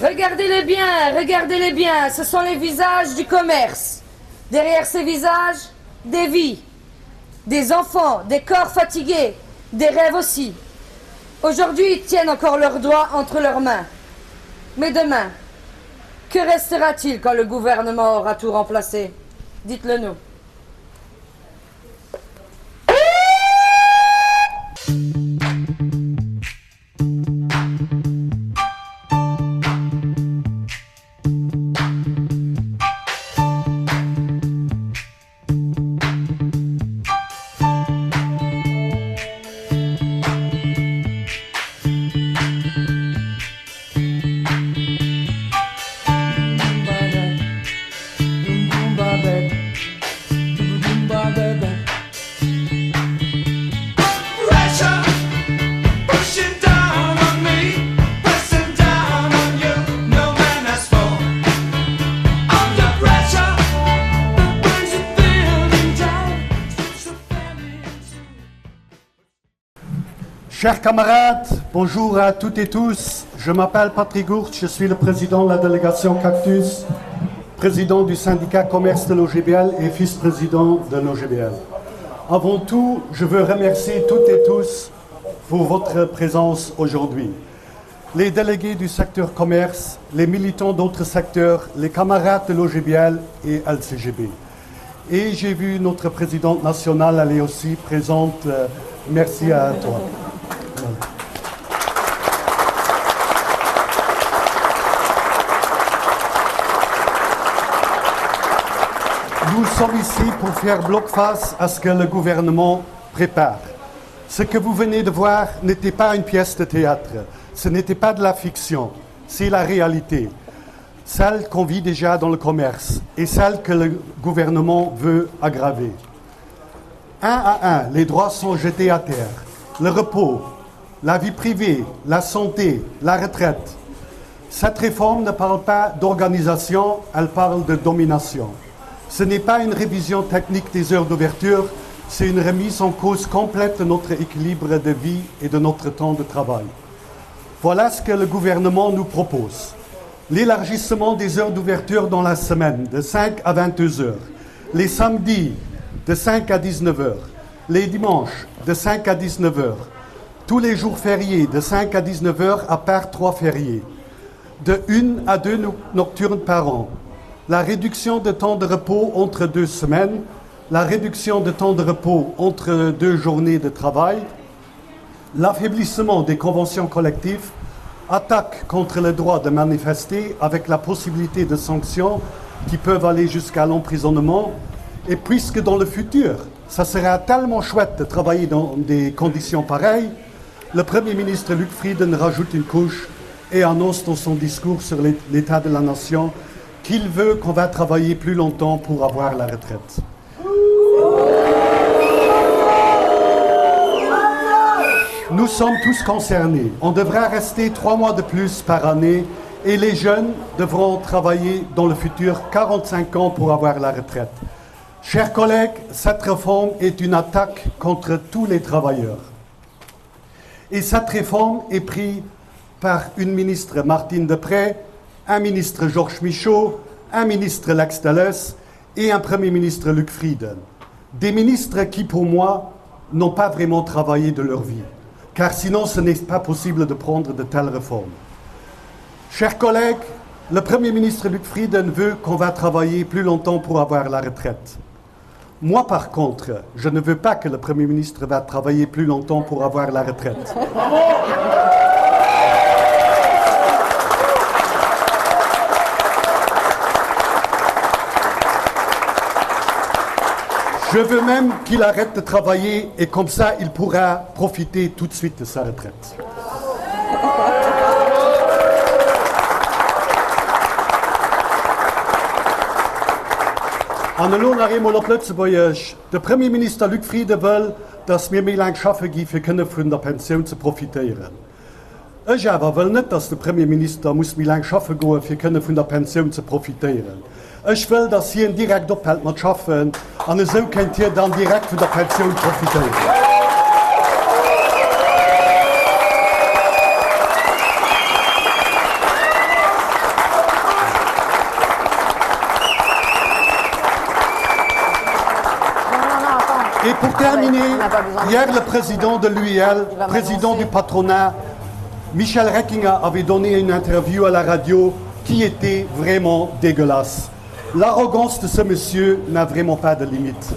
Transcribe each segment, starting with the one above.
Regardez-les bien, ce sont les visages du commerce. Derrière ces visages, des vies, des enfants, des corps fatigués, des rêves aussi. Aujourd'hui, ils tiennent encore leurs doigts entre leurs mains. Mais demain, que restera-t-il quand le gouvernement aura tout remplacé? Dites-le nous. Chers camarades, bonjour à toutes et tous. Je m'appelle Patrick Gourtz, je suis le président de la délégation Cactus, président du syndicat commerce de l'OGBL et vice-président de l'OGBL. Avant tout, je veux remercier toutes et tous pour votre présence aujourd'hui. Les délégués du secteur commerce, les militants d'autres secteurs, les camarades de l'OGBL et LCGB. Et j'ai vu notre présidente nationale, elle est aussi présente. Merci à toi. Nous sommes ici pour faire bloc-face à ce que le gouvernement prépare. Ce que vous venez de voir n'était pas une pièce de théâtre, ce n'était pas de la fiction, c'est la réalité. Celle qu'on vit déjà dans le commerce et celle que le gouvernement veut aggraver. Un à un, les droits sont jetés à terre. Le repos, la vie privée, la santé, la retraite. Cette réforme ne parle pas d'organisation, elle parle de domination. Ce n'est pas une révision technique des heures d'ouverture, c'est une remise en cause complète de notre équilibre de vie et de notre temps de travail. Voilà ce que le gouvernement nous propose. L'élargissement des heures d'ouverture dans la semaine, de 5 à 22 heures. Les samedis, de 5 à 19 heures. Les dimanches, de 5 à 19 heures. Tous les jours fériés, de 5 à 19 heures, à part 3 fériés. De 1 à 2 nocturnes par an. La réduction de temps de repos entre 2 semaines. La réduction de temps de repos entre 2 journées de travail. L'affaiblissement des conventions collectives. Attaque contre le droit de manifester avec la possibilité de sanctions qui peuvent aller jusqu'à l'emprisonnement. Et puisque dans le futur, ça sera tellement chouette de travailler dans des conditions pareilles, le Premier ministre Luc Frieden rajoute une couche et annonce dans son discours sur l'état de la nation qu'il veut qu'on va travailler plus longtemps pour avoir la retraite. Nous sommes tous concernés. On devra rester 3 mois de plus par année et les jeunes devront travailler dans le futur 45 ans pour avoir la retraite. Chers collègues, cette réforme est une attaque contre tous les travailleurs. Et cette réforme est prise par une ministre Martine Deprez, un ministre Georges Michaud, un ministre Lex Delles et un Premier ministre Luc Frieden. Des ministres qui, pour moi, n'ont pas vraiment travaillé de leur vie, car sinon ce n'est pas possible de prendre de telles réformes. Chers collègues, le Premier ministre Luc Frieden veut qu'on va travailler plus longtemps pour avoir la retraite. Moi, par contre, je ne veux pas que le Premier ministre va travailler plus longtemps pour avoir la retraite. Je veux même qu'il arrête de travailler et comme ça, il pourra profiter tout de suite de sa retraite. Annelon eenmaal op Lützeburg. De Premier Minister Luc Frieden wil dat wir mehr lang schaffen können, von der Pension zu profitieren. Ich aber will nicht, dass der Premier Minister muss mehr lang schaffen können, von der Pension zu profitieren. Ich will, dass hier direkt ophält mit Schaffen und so könnt ihr dann direkt von der Pension profitieren. Et pour terminer, hier, le président de l'UIL, président du patronat, Michel Reckinger, avait donné une interview à la radio qui était vraiment dégueulasse. L'arrogance de ce monsieur n'a vraiment pas de limite.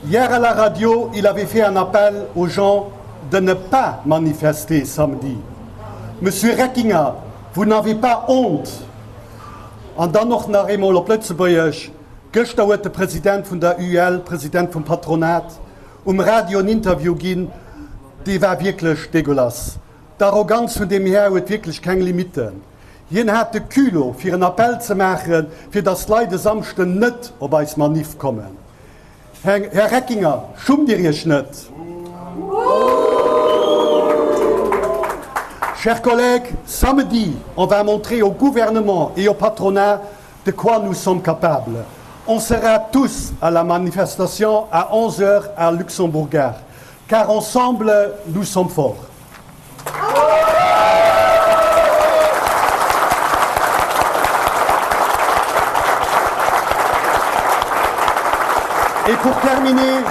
Hier à la radio, il avait fait un appel aux gens de ne pas manifester samedi. Monsieur Reckinger, vous n'avez pas honte. En dan nog naar eenmaal op Lutzeburg, gestern der Präsident von der UL, Präsident vom Patronat, Radio ein Interview gehen, die war wirklich dégueulasse. Die Arroganz von dem Herr hat wirklich keine Limiten. Jen hat de Külo für einen Appell zu machen, für das Leute Samstag nicht auf ein Manif kommen. Herr Reckinger, schum dir nicht. Chers collègues, samedi, on va montrer au gouvernement et au patronat de quoi nous sommes capables. On sera tous à la manifestation à 11h à Luxembourg, car ensemble, nous sommes forts. Et pour terminer,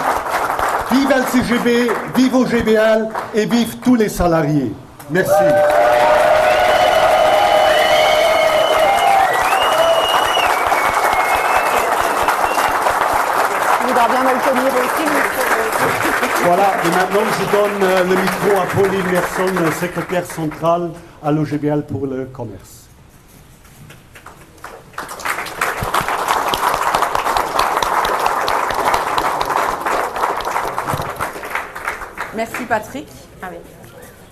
vive LCGB, vive OGBL et vive tous les salariés. Merci. Voilà, et maintenant je donne le micro à Pauline Merson, secrétaire centrale à l'OGBL pour le commerce. Merci Patrick. Ah oui.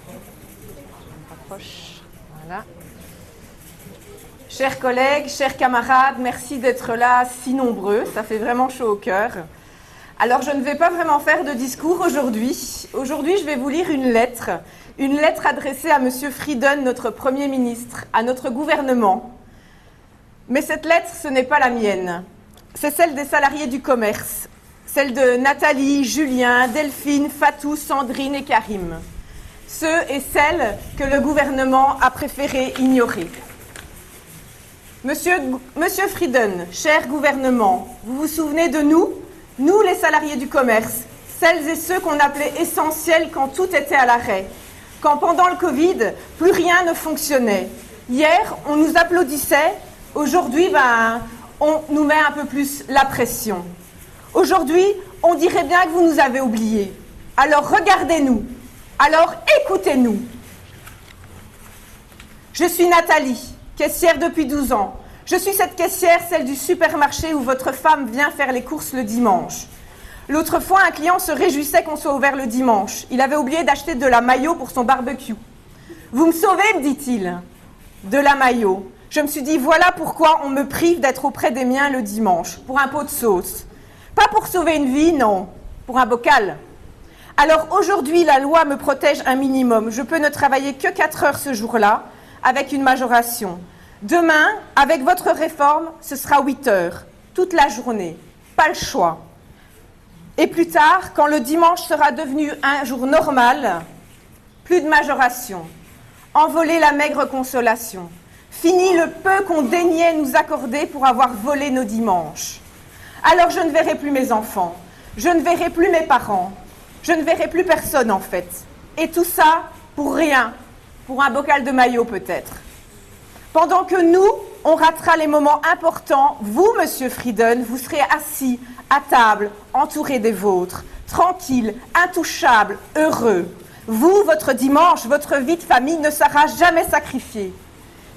On rapproche. Voilà. Chers collègues, chers camarades, merci d'être là si nombreux. Ça fait vraiment chaud au cœur. Alors je ne vais pas vraiment faire de discours aujourd'hui. Aujourd'hui, je vais vous lire une lettre adressée à Monsieur Frieden, notre Premier ministre, à notre gouvernement. Mais cette lettre, ce n'est pas la mienne. C'est celle des salariés du commerce. Celle de Nathalie, Julien, Delphine, Fatou, Sandrine et Karim. Ceux et celles que le gouvernement a préféré ignorer. Monsieur Frieden, cher gouvernement, vous vous souvenez de nous, nous les salariés du commerce, celles et ceux qu'on appelait essentiels quand tout était à l'arrêt, quand pendant le Covid, plus rien ne fonctionnait. Hier, on nous applaudissait, aujourd'hui, on nous met un peu plus la pression. Aujourd'hui, on dirait bien que vous nous avez oubliés. Alors regardez-nous, alors écoutez-nous. Je suis Nathalie, caissière depuis 12 ans. Je suis cette caissière, celle du supermarché où votre femme vient faire les courses le dimanche. L'autre fois, un client se réjouissait qu'on soit ouvert le dimanche. Il avait oublié d'acheter de la mayo pour son barbecue. Vous me sauvez, me dit-il. De la mayo. Je me suis dit, voilà pourquoi on me prive d'être auprès des miens le dimanche, pour un pot de sauce. Pas pour sauver une vie, non, pour un bocal. Alors aujourd'hui, la loi me protège un minimum. Je peux ne travailler que 4 heures ce jour-là, avec une majoration. Demain, avec votre réforme, ce sera 8 heures, toute la journée, pas le choix. Et plus tard, quand le dimanche sera devenu un jour normal, plus de majoration. Envoler la maigre consolation. Fini le peu qu'on daignait nous accorder pour avoir volé nos dimanches. Alors je ne verrai plus mes enfants, je ne verrai plus mes parents, je ne verrai plus personne en fait. Et tout ça pour rien, pour un bocal de maillot peut-être. Pendant que nous, on ratera les moments importants, vous, Monsieur Frieden, vous serez assis à table, entouré des vôtres, tranquille, intouchable, heureux. Vous, votre dimanche, votre vie de famille ne sera jamais sacrifiée.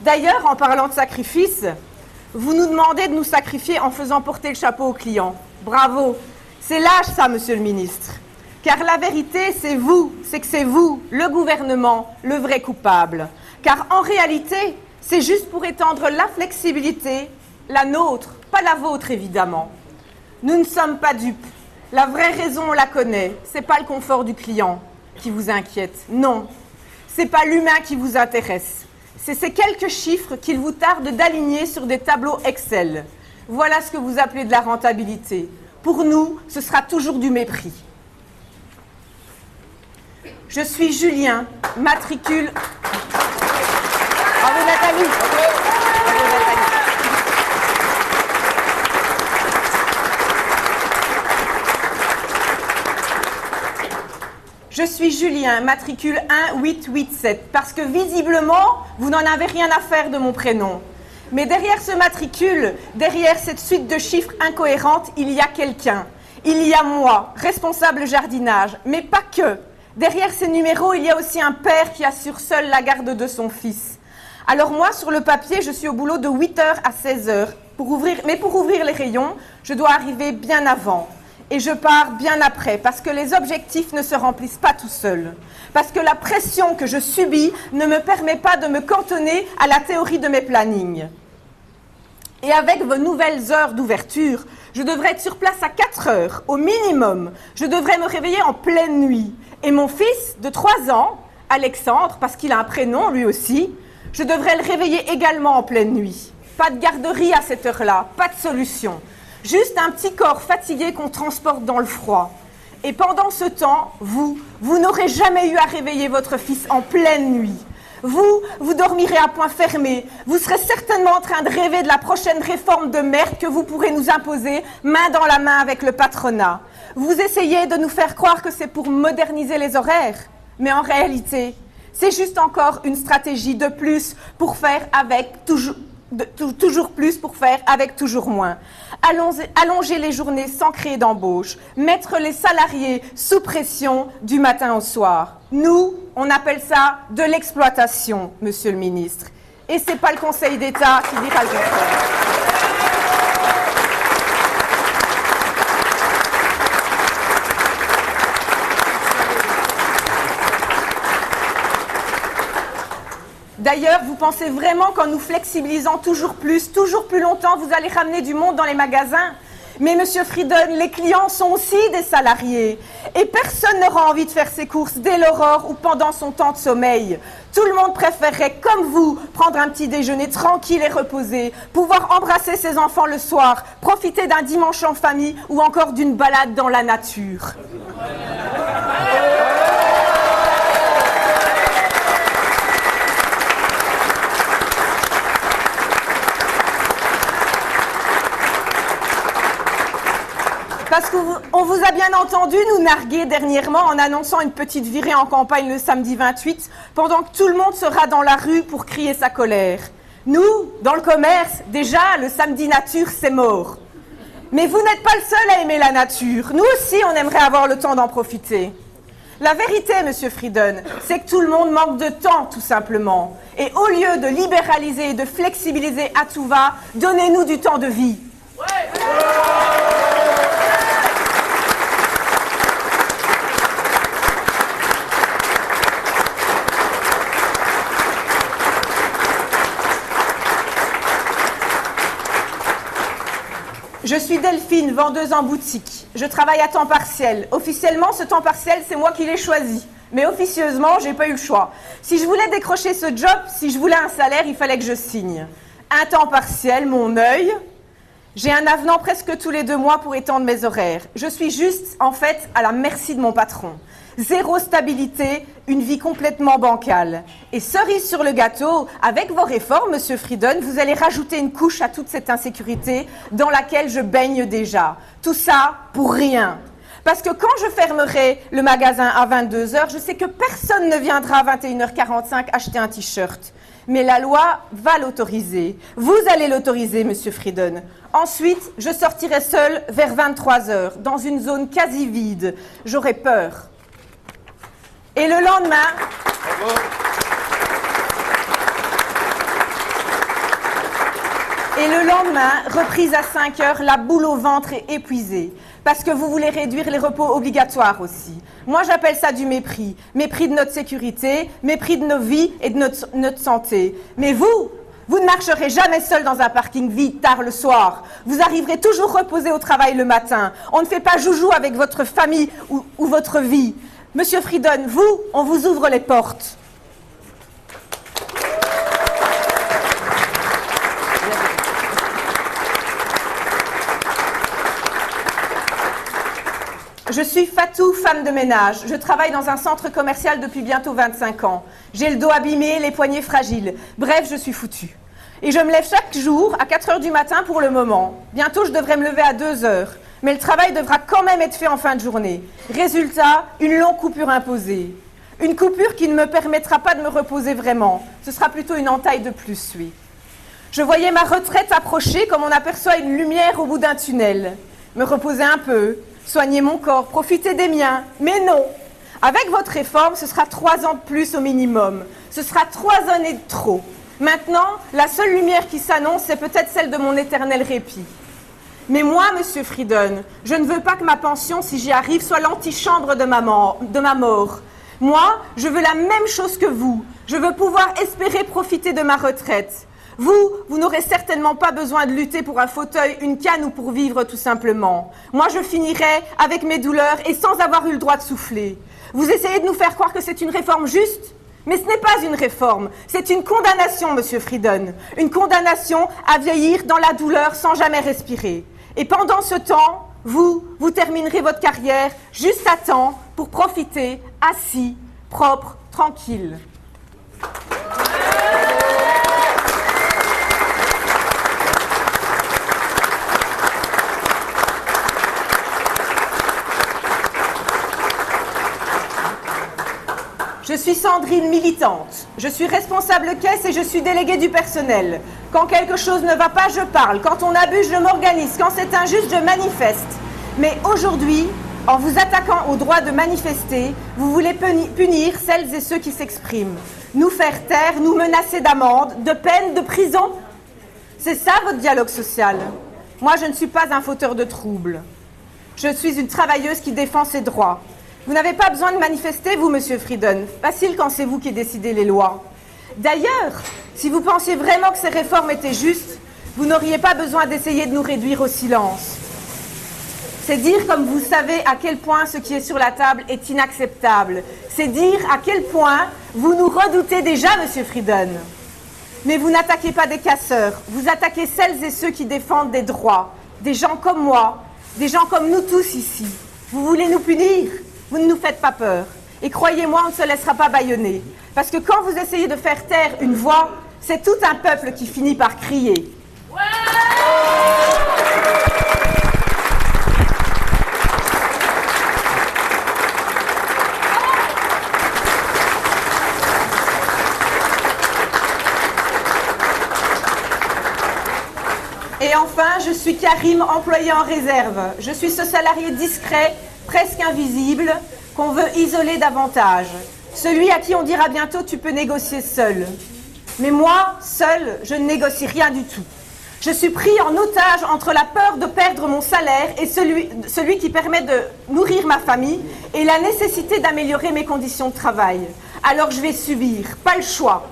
D'ailleurs, en parlant de sacrifice, vous nous demandez de nous sacrifier en faisant porter le chapeau aux clients. Bravo. C'est lâche ça, Monsieur le ministre. Car la vérité, c'est que c'est vous, le gouvernement, le vrai coupable. Car en réalité, c'est juste pour étendre la flexibilité, la nôtre, pas la vôtre évidemment. Nous ne sommes pas dupes. La vraie raison, on la connaît. C'est pas le confort du client qui vous inquiète. Non. C'est pas l'humain qui vous intéresse. C'est ces quelques chiffres qu'il vous tarde d'aligner sur des tableaux Excel. Voilà ce que vous appelez de la rentabilité. Pour nous, ce sera toujours du mépris. Je suis Julien, matricule... Bravo Nathalie. Bravo Nathalie. Je suis Julien, matricule 1887, parce que visiblement, vous n'en avez rien à faire de mon prénom. Mais derrière ce matricule, derrière cette suite de chiffres incohérentes, il y a quelqu'un. Il y a moi, responsable jardinage, mais pas que. Derrière ces numéros, il y a aussi un père qui assure seul la garde de son fils. Alors moi, sur le papier, je suis au boulot de 8h à 16h. Mais pour ouvrir les rayons, je dois arriver bien avant. Et je pars bien après, parce que les objectifs ne se remplissent pas tout seuls. Parce que la pression que je subis ne me permet pas de me cantonner à la théorie de mes plannings. Et avec vos nouvelles heures d'ouverture, je devrais être sur place à 4 heures, au minimum. Je devrais me réveiller en pleine nuit. Et mon fils, de 3 ans, Alexandre, parce qu'il a un prénom lui aussi, je devrais le réveiller également en pleine nuit. Pas de garderie à cette heure-là, pas de solution. Juste un petit corps fatigué qu'on transporte dans le froid. Et pendant ce temps, vous n'aurez jamais eu à réveiller votre fils en pleine nuit. Vous dormirez à point fermé. Vous serez certainement en train de rêver de la prochaine réforme de merde que vous pourrez nous imposer, main dans la main avec le patronat. Vous essayez de nous faire croire que c'est pour moderniser les horaires. Mais en réalité, c'est juste encore une stratégie de plus pour faire avec toujours plus pour faire avec toujours moins. Allonger les journées sans créer d'embauche, mettre les salariés sous pression du matin au soir. Nous, on appelle ça de l'exploitation, monsieur le ministre. Et c'est pas le Conseil d'État qui dira le contraire. D'ailleurs, vous pensez vraiment qu'en nous flexibilisant toujours plus longtemps, vous allez ramener du monde dans les magasins? Mais monsieur Frieden, les clients sont aussi des salariés. Et personne n'aura envie de faire ses courses dès l'aurore ou pendant son temps de sommeil. Tout le monde préférerait, comme vous, prendre un petit déjeuner tranquille et reposé, pouvoir embrasser ses enfants le soir, profiter d'un dimanche en famille ou encore d'une balade dans la nature. Parce qu'on vous a bien entendu nous narguer dernièrement en annonçant une petite virée en campagne le samedi 28, pendant que tout le monde sera dans la rue pour crier sa colère. Nous, dans le commerce, déjà, le samedi nature, c'est mort. Mais vous n'êtes pas le seul à aimer la nature. Nous aussi, on aimerait avoir le temps d'en profiter. La vérité, monsieur Frieden, c'est que tout le monde manque de temps, tout simplement. Et au lieu de libéraliser et de flexibiliser à tout va, donnez-nous du temps de vie. Ouais. Je suis Delphine, vendeuse en boutique. Je travaille à temps partiel. Officiellement, ce temps partiel, c'est moi qui l'ai choisi. Mais officieusement, j'ai pas eu le choix. Si je voulais décrocher ce job, si je voulais un salaire, il fallait que je signe. Un temps partiel, mon œil. J'ai un avenant presque tous les 2 mois pour étendre mes horaires. Je suis juste, en fait, à la merci de mon patron. 0 stabilité, une vie complètement bancale. Et cerise sur le gâteau, avec vos réformes, monsieur Frieden, vous allez rajouter une couche à toute cette insécurité dans laquelle je baigne déjà. Tout ça pour rien. Parce que quand je fermerai le magasin à 22h, je sais que personne ne viendra à 21h45 acheter un t-shirt. Mais la loi va l'autoriser. Vous allez l'autoriser, monsieur Frieden. Ensuite, je sortirai seule vers 23h, dans une zone quasi vide. J'aurai peur. Et le lendemain... Bravo. Et le lendemain, reprise à 5h, la boule au ventre est épuisée. Parce que vous voulez réduire les repos obligatoires aussi. Moi, j'appelle ça du mépris. Mépris de notre sécurité, mépris de nos vies et de notre santé. Mais vous ne marcherez jamais seul dans un parking vide tard le soir. Vous arriverez toujours reposé au travail le matin. On ne fait pas joujou avec votre famille ou votre vie. Monsieur Frieden, on vous ouvre les portes. Je suis Fatou, femme de ménage. Je travaille dans un centre commercial depuis bientôt 25 ans. J'ai le dos abîmé, les poignets fragiles. Bref, je suis foutue. Et je me lève chaque jour à 4h du matin pour le moment. Bientôt, je devrais me lever à 2h. Mais le travail devra quand même être fait en fin de journée. Résultat, une longue coupure imposée. Une coupure qui ne me permettra pas de me reposer vraiment. Ce sera plutôt une entaille de plus, oui. Je voyais ma retraite approcher comme on aperçoit une lumière au bout d'un tunnel. Me reposer un peu, soigner mon corps, profiter des miens. Mais non! Avec votre réforme, ce sera 3 ans de plus au minimum. Ce sera 3 années de trop. Maintenant, la seule lumière qui s'annonce, c'est peut-être celle de mon éternel répit. Mais moi, Monsieur Frieden, je ne veux pas que ma pension, si j'y arrive, soit l'antichambre de ma mort. Moi, je veux la même chose que vous. Je veux pouvoir espérer profiter de ma retraite. Vous n'aurez certainement pas besoin de lutter pour un fauteuil, une canne ou pour vivre tout simplement. Moi, je finirai avec mes douleurs et sans avoir eu le droit de souffler. Vous essayez de nous faire croire que c'est une réforme juste ? Mais ce n'est pas une réforme, c'est une condamnation, Monsieur Frieden. Une condamnation à vieillir dans la douleur sans jamais respirer. Et pendant ce temps, vous terminerez votre carrière juste à temps pour profiter, assis, propre, tranquille. Je suis Sandrine, militante. Je suis responsable caisse et je suis déléguée du personnel. Quand quelque chose ne va pas, je parle. Quand on abuse, je m'organise. Quand c'est injuste, je manifeste. Mais aujourd'hui, en vous attaquant au droit de manifester, vous voulez punir celles et ceux qui s'expriment. Nous faire taire, nous menacer d'amende, de peine, de prison. C'est ça votre dialogue social. Moi, je ne suis pas un fauteur de troubles. Je suis une travailleuse qui défend ses droits. Vous n'avez pas besoin de manifester, vous, Monsieur Frieden. Facile quand c'est vous qui décidez les lois. D'ailleurs, si vous pensiez vraiment que ces réformes étaient justes, vous n'auriez pas besoin d'essayer de nous réduire au silence. C'est dire, comme vous savez, à quel point ce qui est sur la table est inacceptable. C'est dire à quel point vous nous redoutez déjà, Monsieur Frieden. Mais vous n'attaquez pas des casseurs, vous attaquez celles et ceux qui défendent des droits. Des gens comme moi, des gens comme nous tous ici. Vous voulez nous punir ? Vous ne nous faites pas peur. Et croyez-moi, on ne se laissera pas bâillonner. Parce que quand vous essayez de faire taire une voix, c'est tout un peuple qui finit par crier. Et enfin, je suis Karim, employé en réserve. Je suis ce salarié discret, presque invisible, qu'on veut isoler davantage. Celui à qui on dira bientôt « tu peux négocier seul ». Mais moi, seul, je ne négocie rien du tout. Je suis pris en otage entre la peur de perdre mon salaire et celui qui permet de nourrir ma famille et la nécessité d'améliorer mes conditions de travail. Alors je vais subir, pas le choix.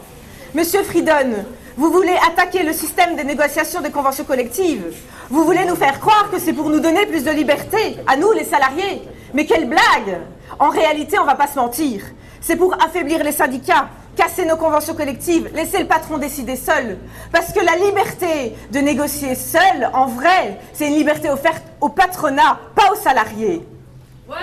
Monsieur Frieden, vous voulez attaquer le système des négociations des conventions collectives. Vous voulez nous faire croire que c'est pour nous donner plus de liberté, à nous les salariés. Mais quelle blague! En réalité, on ne va pas se mentir. C'est pour affaiblir les syndicats, casser nos conventions collectives, laisser le patron décider seul. Parce que la liberté de négocier seul, en vrai, c'est une liberté offerte au patronat, pas aux salariés. Ouais.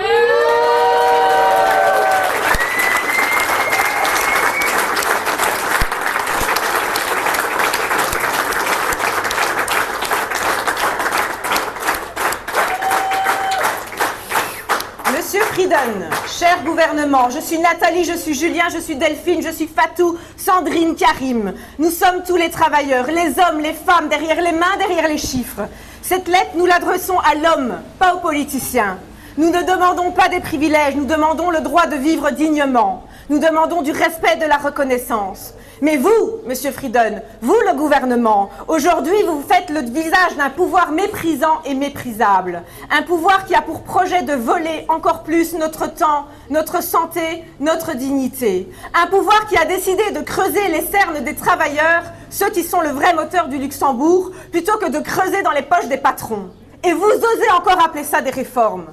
Monsieur Frieden, cher gouvernement, je suis Nathalie, je suis Julien, je suis Delphine, je suis Fatou, Sandrine, Karim. Nous sommes tous les travailleurs, les hommes, les femmes, derrière les mains, derrière les chiffres. Cette lettre, nous l'adressons à l'homme, pas aux politiciens. Nous ne demandons pas des privilèges, nous demandons le droit de vivre dignement. Nous demandons du respect, de la reconnaissance. Mais vous, Monsieur Frieden, vous le gouvernement, aujourd'hui vous faites le visage d'un pouvoir méprisant et méprisable. Un pouvoir qui a pour projet de voler encore plus notre temps, notre santé, notre dignité. Un pouvoir qui a décidé de creuser les cernes des travailleurs, ceux qui sont le vrai moteur du Luxembourg, plutôt que de creuser dans les poches des patrons. Et vous osez encore appeler ça des réformes.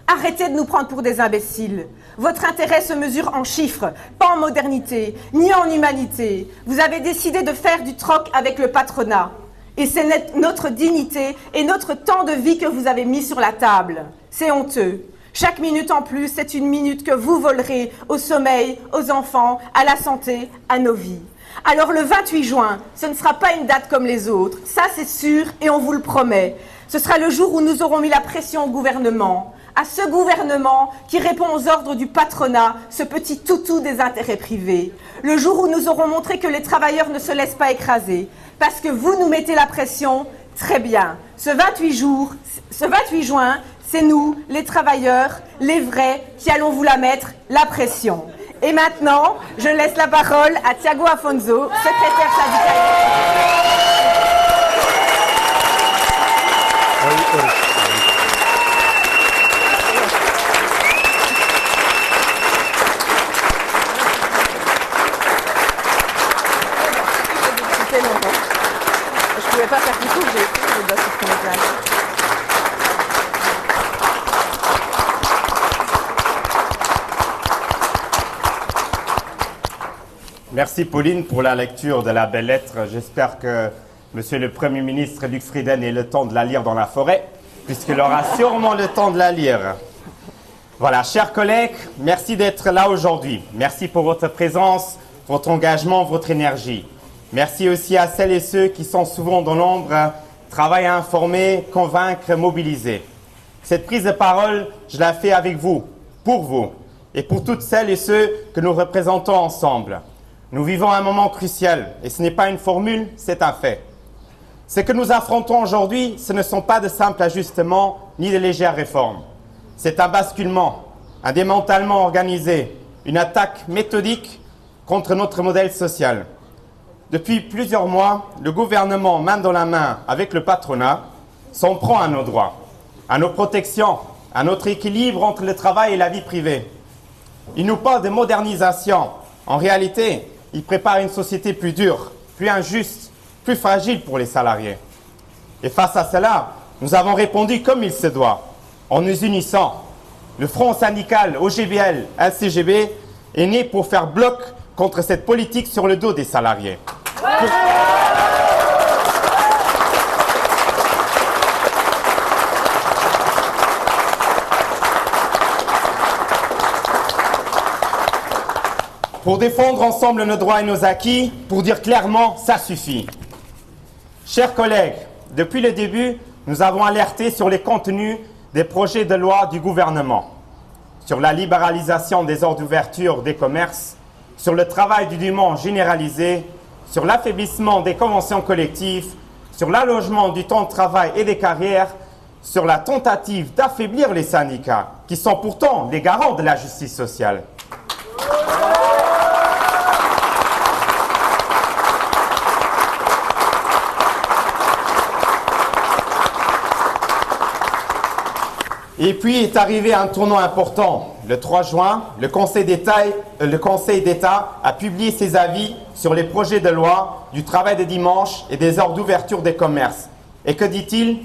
Arrêtez de nous prendre pour des imbéciles. Votre intérêt se mesure en chiffres, pas en modernité, ni en humanité. Vous avez décidé de faire du troc avec le patronat. Et c'est notre dignité et notre temps de vie que vous avez mis sur la table. C'est honteux. Chaque minute en plus, c'est une minute que vous volerez au sommeil, aux enfants, à la santé, à nos vies. Alors le 28 juin, ce ne sera pas une date comme les autres. Ça, c'est sûr et on vous le promet. Ce sera le jour où nous aurons mis la pression au gouvernement, à ce gouvernement qui répond aux ordres du patronat, ce petit toutou des intérêts privés. Le jour où nous aurons montré que les travailleurs ne se laissent pas écraser. Parce que vous nous mettez la pression, très bien. Ce 28 juin, c'est nous, les travailleurs, les vrais, qui allons vous la mettre, la pression. Et maintenant, je laisse la parole à Thiago Afonso, secrétaire syndical. Je pouvais pas faire tout court, je dois supprimer plein. Merci Pauline pour la lecture de la belle lettre. J'espère que Monsieur le Premier ministre Luc Frieden ait le temps de la lire dans la forêt, puisqu'il aura sûrement le temps de la lire. Voilà, chers collègues, merci d'être là aujourd'hui. Merci pour votre présence, votre engagement, votre énergie. Merci aussi à celles et ceux qui sont souvent dans l'ombre, travaillent à informer, convaincre, mobiliser. Cette prise de parole, je la fais avec vous, pour vous, et pour toutes celles et ceux que nous représentons ensemble. Nous vivons un moment crucial, et ce n'est pas une formule, c'est un fait. Ce que nous affrontons aujourd'hui, ce ne sont pas de simples ajustements, ni de légères réformes. C'est un basculement, un démantèlement organisé, une attaque méthodique contre notre modèle social. Depuis plusieurs mois, le gouvernement, main dans la main avec le patronat, s'en prend à nos droits, à nos protections, à notre équilibre entre le travail et la vie privée. Il nous parle de modernisation. En réalité, il prépare une société plus dure, plus injuste, plus fragile pour les salariés. Et face à cela, nous avons répondu comme il se doit, en nous unissant. Le front syndical OGBL, LCGB est né pour faire bloc contre cette politique sur le dos des salariés. Pour défendre ensemble nos droits et nos acquis, pour dire clairement, ça suffit. Chers collègues, depuis le début, nous avons alerté sur les contenus des projets de loi du gouvernement, sur la libéralisation des heures d'ouverture des commerces, sur le travail du dimanche généralisé, sur l'affaiblissement des conventions collectives, sur l'allongement du temps de travail et des carrières, sur la tentative d'affaiblir les syndicats, qui sont pourtant les garants de la justice sociale. Et puis est arrivé un tournant important. Le 3 juin, le Conseil d'État a publié ses avis sur les projets de loi du travail de dimanche et des heures d'ouverture des commerces. Et que dit-il?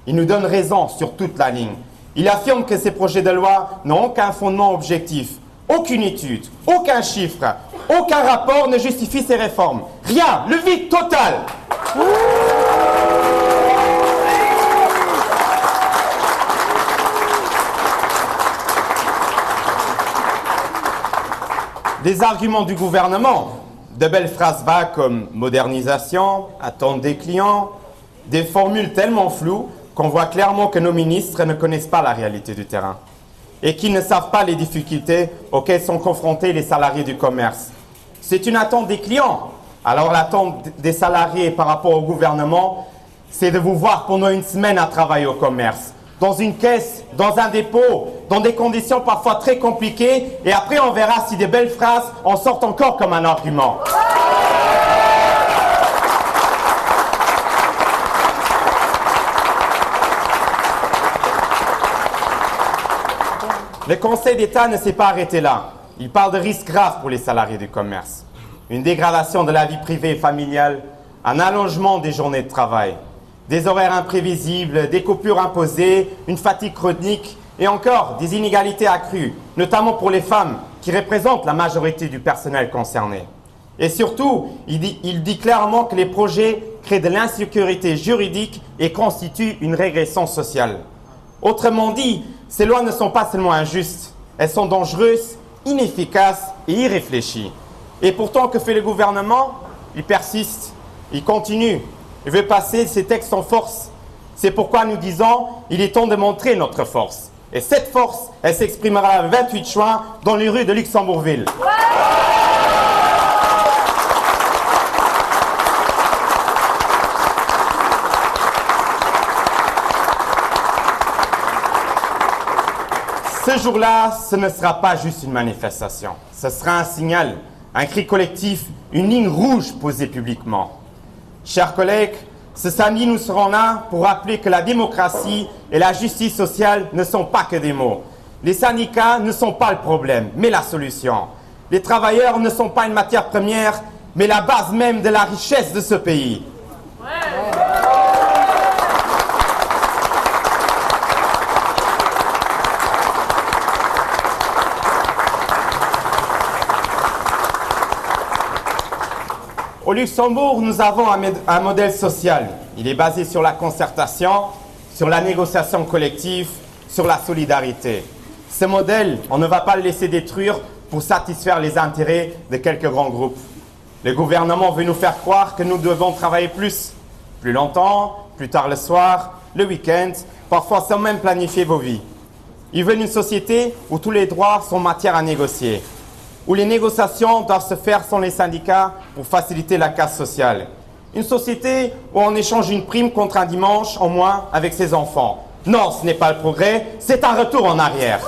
Il nous donne raison sur toute la ligne. Il affirme que ces projets de loi n'ont aucun fondement objectif, aucune étude, aucun chiffre, aucun rapport ne justifie ces réformes. Rien, le vide total. Des arguments du gouvernement, de belles phrases vagues comme modernisation, attente des clients, des formules tellement floues qu'on voit clairement que nos ministres ne connaissent pas la réalité du terrain et qu'ils ne savent pas les difficultés auxquelles sont confrontés les salariés du commerce. C'est une attente des clients. Alors l'attente des salariés par rapport au gouvernement, c'est de vous voir pendant une semaine à travailler au commerce, dans une caisse, dans un dépôt, dans des conditions parfois très compliquées, et après on verra si des belles phrases en sortent encore comme un argument. Le Conseil d'État ne s'est pas arrêté là. Il parle de risques graves pour les salariés du commerce. Une dégradation de la vie privée et familiale, un allongement des journées de travail, des horaires imprévisibles, des coupures imposées, une fatigue chronique et encore des inégalités accrues, notamment pour les femmes qui représentent la majorité du personnel concerné. Et surtout, il dit clairement que les projets créent de l'insécurité juridique et constituent une régression sociale. Autrement dit, ces lois ne sont pas seulement injustes, elles sont dangereuses, inefficaces et irréfléchies. Et pourtant, que fait le gouvernement? Il persiste, il continue, il veut passer ces textes en force. C'est pourquoi nous disons, il est temps de montrer notre force. Et cette force, elle s'exprimera le 28 juin dans les rues de Luxembourgville. Ce jour-là, ce ne sera pas juste une manifestation. Ce sera un signal, un cri collectif, une ligne rouge posée publiquement. Chers collègues, ce samedi, nous serons là pour rappeler que la démocratie et la justice sociale ne sont pas que des mots. Les syndicats ne sont pas le problème, mais la solution. Les travailleurs ne sont pas une matière première, mais la base même de la richesse de ce pays. Au Luxembourg, nous avons un modèle social. Il est basé sur la concertation, sur la négociation collective, sur la solidarité. Ce modèle, on ne va pas le laisser détruire pour satisfaire les intérêts de quelques grands groupes. Le gouvernement veut nous faire croire que nous devons travailler plus longtemps, plus tard le soir, le week-end, parfois sans même planifier vos vies. Ils veulent une société où tous les droits sont matière à négocier, où les négociations doivent se faire sans les syndicats pour faciliter la casse sociale. Une société où on échange une prime contre un dimanche en moins avec ses enfants. Non, ce n'est pas le progrès, c'est un retour en arrière.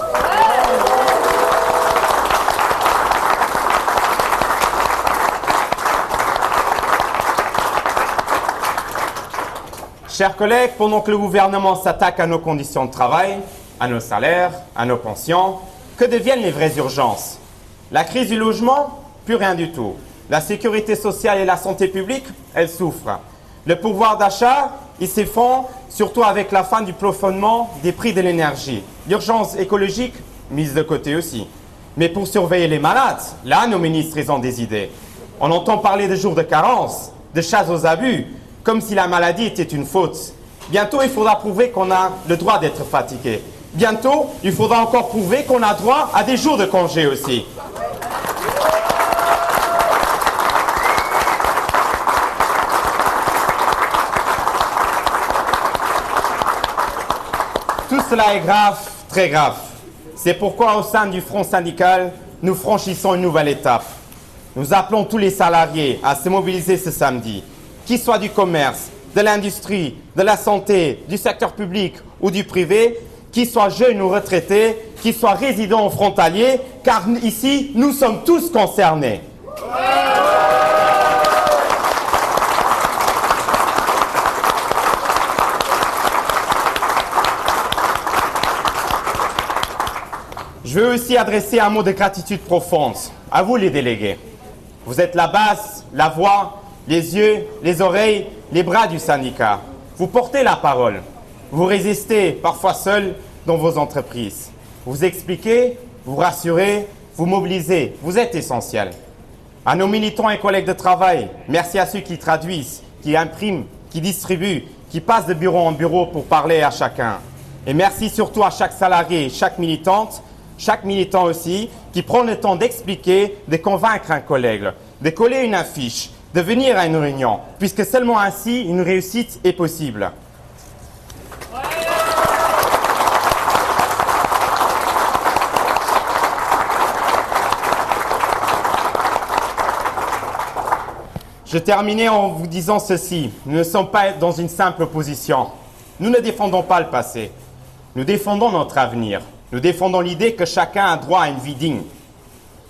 Chers collègues, pendant que le gouvernement s'attaque à nos conditions de travail, à nos salaires, à nos pensions, que deviennent les vraies urgences ? La crise du logement, plus rien du tout. La sécurité sociale et la santé publique, elles souffrent. Le pouvoir d'achat, il s'effondre, surtout avec la fin du plafonnement des prix de l'énergie. L'urgence écologique, mise de côté aussi. Mais pour surveiller les malades, là, nos ministres, ils ont des idées. On entend parler de jours de carence, de chasse aux abus, comme si la maladie était une faute. Bientôt, il faudra prouver qu'on a le droit d'être fatigué. Bientôt, il faudra encore prouver qu'on a droit à des jours de congé aussi. Tout cela est grave, très grave. C'est pourquoi au sein du Front syndical, nous franchissons une nouvelle étape. Nous appelons tous les salariés à se mobiliser ce samedi, qu'ils soient du commerce, de l'industrie, de la santé, du secteur public ou du privé, qu'ils soient jeunes ou retraités, qu'ils soient résidents ou frontaliers, car ici, nous sommes tous concernés. Je veux aussi adresser un mot de gratitude profonde à vous les délégués. Vous êtes la base, la voix, les yeux, les oreilles, les bras du syndicat. Vous portez la parole. Vous résistez, parfois seul, dans vos entreprises. Vous expliquez, vous rassurez, vous mobilisez. Vous êtes essentiels. À nos militants et collègues de travail, merci à ceux qui traduisent, qui impriment, qui distribuent, qui passent de bureau en bureau pour parler à chacun. Et merci surtout à chaque salarié, chaque militante, chaque militant aussi, qui prend le temps d'expliquer, de convaincre un collègue, de coller une affiche, de venir à une réunion, puisque seulement ainsi une réussite est possible. Je terminais en vous disant ceci. Nous ne sommes pas dans une simple opposition. Nous ne défendons pas le passé. Nous défendons notre avenir. Nous défendons l'idée que chacun a droit à une vie digne.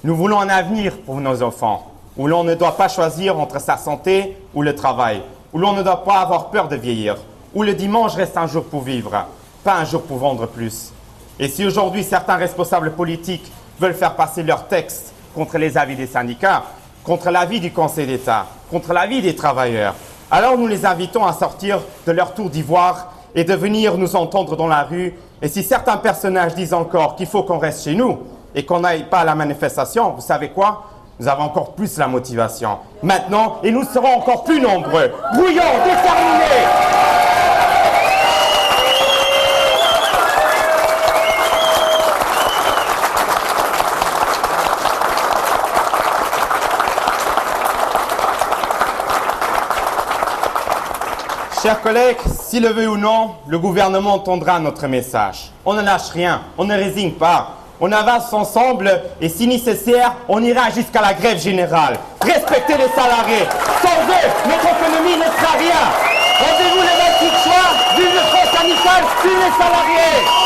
Nous voulons un avenir pour nos enfants, où l'on ne doit pas choisir entre sa santé ou le travail, où l'on ne doit pas avoir peur de vieillir, où le dimanche reste un jour pour vivre, pas un jour pour vendre plus. Et si aujourd'hui certains responsables politiques veulent faire passer leurs textes contre les avis des syndicats, contre l'avis du Conseil d'État, contre l'avis des travailleurs, alors nous les invitons à sortir de leur tour d'ivoire et de venir nous entendre dans la rue. Et si certains personnages disent encore qu'il faut qu'on reste chez nous et qu'on n'aille pas à la manifestation, vous savez quoi ? Nous avons encore plus la motivation. Maintenant, et nous serons encore plus nombreux, bruyants, déterminés. Chers collègues, s'il le veut ou non, le gouvernement entendra notre message. On ne lâche rien, on ne résigne pas. On avance ensemble et si nécessaire, on ira jusqu'à la grève générale. Respectez les salariés. Sans eux, notre économie ne sera rien. Rendez-vous le 28 juin, vive le France amical, vive les salariés.